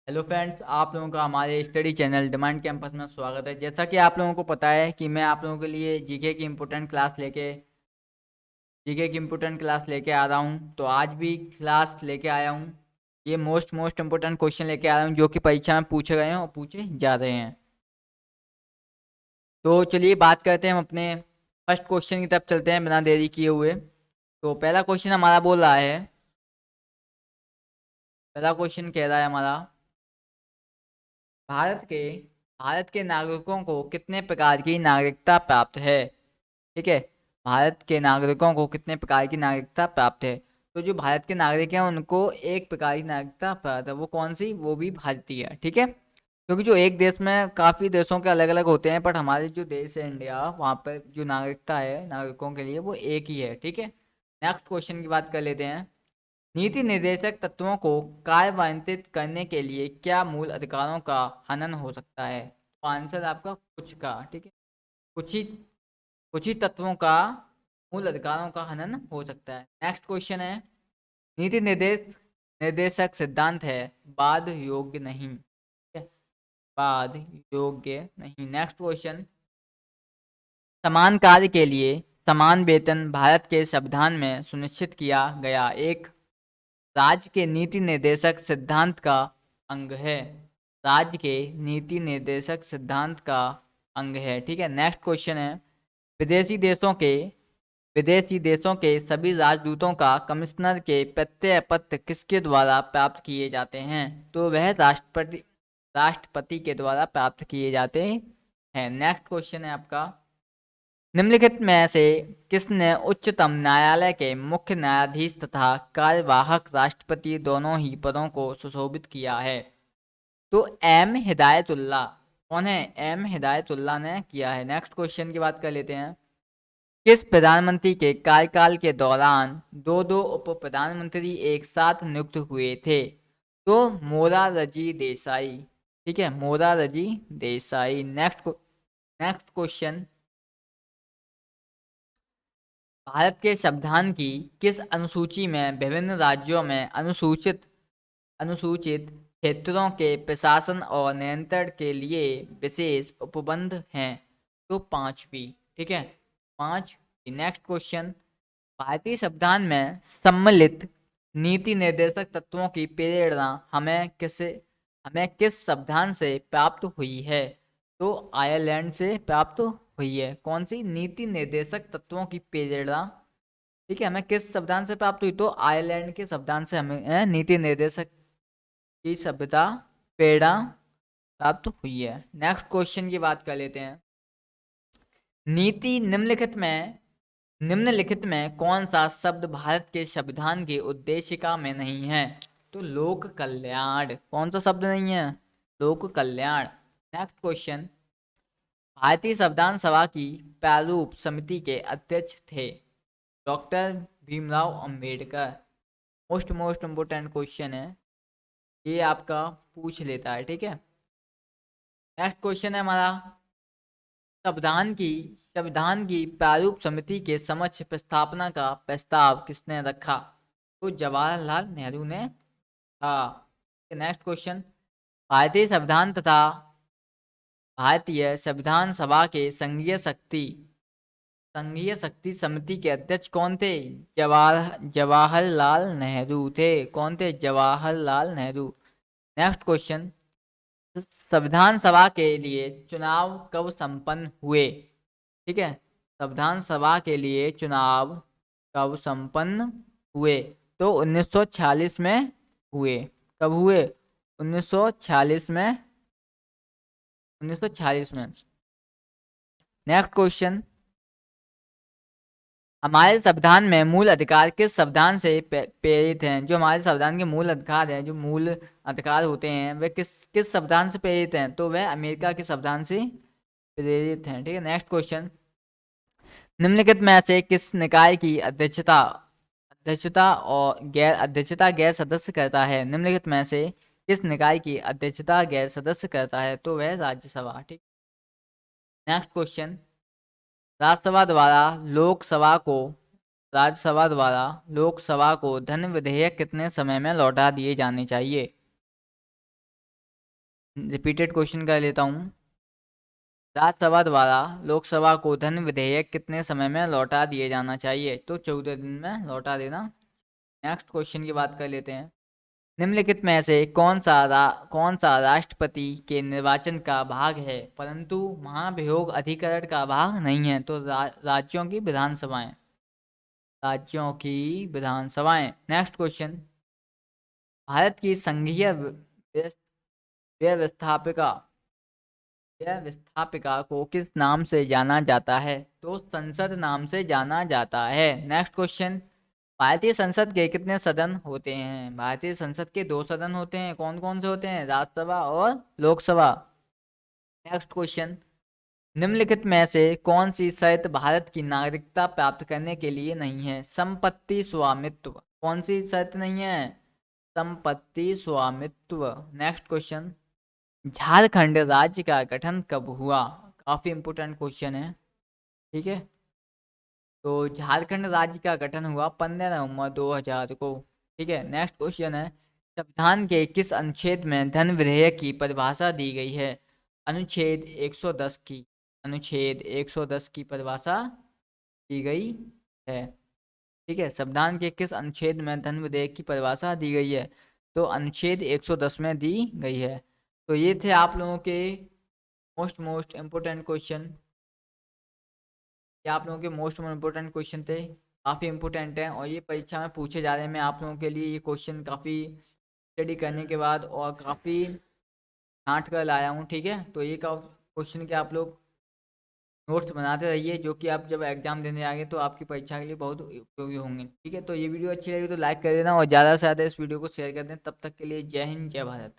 Hello friends, आप लोगों का हमारे स्टडी चैनल डिमांड कैंपस में स्वागत है। जैसा कि आप लोगों को पता है कि मैं आप लोगों के लिए जीके की इम्पोर्टेंट क्लास लेके आ रहा हूँ। तो आज भी क्लास लेके आया हूँ। ये मोस्ट इम्पोर्टेंट क्वेश्चन लेके आया हूँ जो कि परीक्षा में पूछे गए हैं और पूछे जा रहे हैं। तो चलिए बात करते हैं, हम अपने फर्स्ट क्वेश्चन की तरफ चलते हैं बिना देरी किए हुए। तो पहला क्वेश्चन कह रहा है हमारा, भारत के भारत के नागरिकों को कितने प्रकार की नागरिकता प्राप्त है। ठीक है, भारत के नागरिकों को कितने प्रकार की नागरिकता प्राप्त है। तो जो भारत के नागरिक हैं उनको एक प्रकार की नागरिकता प्राप्त है, वो कौन सी, वो भी भारतीय है। ठीक है, क्योंकि जो एक देश में काफ़ी देशों के अलग अलग होते हैं, बट हमारे जो देश है इंडिया, वहाँ पर जो नागरिकता है नागरिकों के लिए वो एक ही है। ठीक है, नेक्स्ट क्वेश्चन की बात कर लेते हैं। नीति निर्देशक तत्वों को कार्यान्वित करने के लिए क्या मूल अधिकारों का हनन हो सकता है। तो आंसर आपका कुछ का। ठीक है, कुछ ही कुछ ही तत्वों का मूल अधिकारों का हनन हो सकता है। नेक्स्ट क्वेश्चन है, नीति निर्देशक सिद्धांत है बाद योग्य नहीं। ठीक है, बाद योग्य नहीं। नेक्स्ट क्वेश्चन, समान कार्य के लिए समान वेतन भारत के संविधान में सुनिश्चित किया गया एक राज्य के नीति निर्देशक सिद्धांत का अंग है। राज्य के नीति निर्देशक सिद्धांत का अंग है। ठीक है, नेक्स्ट क्वेश्चन है, विदेशी देशों के विदेशी देशों के सभी राजदूतों का कमिश्नर के प्रत्यय पत्र किसके द्वारा प्राप्त किए जाते हैं। तो वह राष्ट्रपति के द्वारा प्राप्त किए जाते हैं। नेक्स्ट क्वेश्चन है आपका, निम्नलिखित में से किसने उच्चतम न्यायालय के मुख्य न्यायाधीश तथा कार्यवाहक राष्ट्रपति दोनों ही पदों को सुशोभित किया है। तो एम हिदायतुल्लाह। कौन है, एम हिदायतुल्लाह ने किया है। नेक्स्ट क्वेश्चन की बात कर लेते हैं, किस प्रधानमंत्री के कार्यकाल के दौरान दो दो उप प्रधानमंत्री एक साथ नियुक्त हुए थे। तो मोरारजी देसाई। ठीक है, मोरारजी देसाई। नेक्स्ट क्वेश्चन, भारत के संविधान की किस अनुसूची में विभिन्न राज्यों में अनुसूचित अनुसूचित क्षेत्रों के प्रशासन और नियंत्रण के लिए विशेष उपबंध हैं। तो पांचवी। ठीक है, पांचवी। नेक्स्ट क्वेश्चन, भारतीय संविधान में सम्मिलित नीति निर्देशक तत्वों की प्रेरणा हमें किस संविधान से प्राप्त हुई है। तो आयरलैंड से प्राप्त हुई है। कौन सी, नीति निर्देशक तत्वों की प्रेरणा। ठीक है, हमें किस संविधान से प्राप्त हुई। तो आयरलैंड के संविधान से हमें नीति निर्देशक की सभ्यता प्रेरणा प्राप्त हुई है। नेक्स्ट क्वेश्चन की बात कर लेते हैं, नीति निम्नलिखित में कौन सा शब्द भारत के संविधान की उद्देशिका में नहीं है। तो लोक कल्याण। कौन सा शब्द नहीं है, लोक कल्याण। नेक्स्ट क्वेश्चन, भारतीय संविधान सभा की प्रारूप समिति के अध्यक्ष थे doctor Bhimrao Ambedkar. Most important question है, ये आपका पूछ लेता है। ठीक है, नेक्स्ट क्वेश्चन है हमारा, संविधान की संविधान की प्रारूप समिति के समक्ष प्रस्तावना का प्रस्ताव किसने रखा। तो जवाहरलाल नेहरू ने था। नेक्स्ट क्वेश्चन, भारतीय संविधान तथा भारतीय संविधान सभा के संघीय शक्ति समिति के अध्यक्ष कौन थे। जवाहरलाल नेहरू थे। कौन थे, जवाहरलाल नेहरू। नेक्स्ट क्वेश्चन, संविधान सभा के लिए चुनाव कब संपन्न हुए। ठीक है, संविधान सभा के लिए चुनाव कब संपन्न हुए। तो 1946 में हुए। कब हुए, 1946 में। 1946 में। नेक्स्ट क्वेश्चन, हमारे संविधान में मूल अधिकार किस संविधान से प्रेरित हैं। जो हमारे संविधान के मूल अधिकार हैं, जो मूल अधिकार होते हैं, वे किस किस संविधान से प्रेरित हैं। तो वह अमेरिका के संविधान से प्रेरित हैं। ठीक है, नेक्स्ट क्वेश्चन, निम्नलिखित में से किस निकाय की अध्यक्षता गैर सदस्य करता है। निम्नलिखित में से किस निकाय की अध्यक्षता गैर सदस्य करता है। तो वह राज्यसभा। ठीक, नेक्स्ट क्वेश्चन, राज्यसभा द्वारा लोकसभा को राज्यसभा द्वारा लोकसभा को धन विधेयक कितने समय में लौटा दिए जाने चाहिए। रिपीटेड क्वेश्चन कर लेता हूँ। राज्यसभा द्वारा लोकसभा को धन विधेयक कितने समय में लौटा दिए जाना चाहिए? तो 14 दिन में लौटा देना। नेक्स्ट क्वेश्चन की बात कर लेते हैं। निम्नलिखित में से कौन सा राष्ट्रपति के निर्वाचन का भाग है परंतु महाभियोग अधिकरण का भाग नहीं है? तो राज्यों की विधानसभाएं। राज्यों की विधानसभाएं। Next question. भारत की संघीय व्यवस्थापिका व्यवस्थापिका को किस नाम से जाना जाता है? तो संसद नाम से जाना जाता है। Next question. भारतीय संसद के कितने सदन होते हैं? भारतीय संसद के 2 सदन होते हैं। कौन कौन से होते हैं? राज्यसभा और लोकसभा। Next question. निम्नलिखित में से कौन सी शर्त भारत की नागरिकता प्राप्त करने के लिए नहीं है? संपत्ति स्वामित्व। कौन सी शर्त नहीं है? संपत्ति स्वामित्व। Next question. झारखंड राज्य का गठन कब हुआ? काफी इंपोर्टेंट क्वेश्चन है। ठीक है, तो झारखंड राज्य का गठन हुआ 15 नवंबर 2000 को। ठीक है, नेक्स्ट क्वेश्चन है। संविधान के किस अनुच्छेद में धन विधेयक की परिभाषा दी गई है? अनुच्छेद 110 की। अनुच्छेद 110 की परिभाषा दी गई है। ठीक है, संविधान के किस अनुच्छेद में धन विधेयक की परिभाषा दी गई है? तो अनुच्छेद 110 में दी गई है। तो ये थे आप लोगों के मोस्ट इम्पोर्टेंट क्वेश्चन। ये आप लोगों के मोस्ट इम्पोर्टेंट क्वेश्चन थे, काफ़ी इंपॉर्टेंट हैं और ये परीक्षा में पूछे जा रहे हैं। मैं आप लोगों के लिए ये क्वेश्चन काफ़ी स्टडी करने के बाद और काफ़ी छांट कर लाया हूँ। ठीक है, तो ये का क्वेश्चन के आप लोग नोट्स बनाते रहिए, जो कि आप जब एग्जाम देने आएंगे तो आपकी परीक्षा के लिए बहुत उपयोगी होंगे। ठीक है, तो ये वीडियो अच्छी लगी तो लाइक कर देना और ज़्यादा से ज़्यादा इस वीडियो को शेयर कर दें। तब तक के लिए जय हिंद, जय भारत।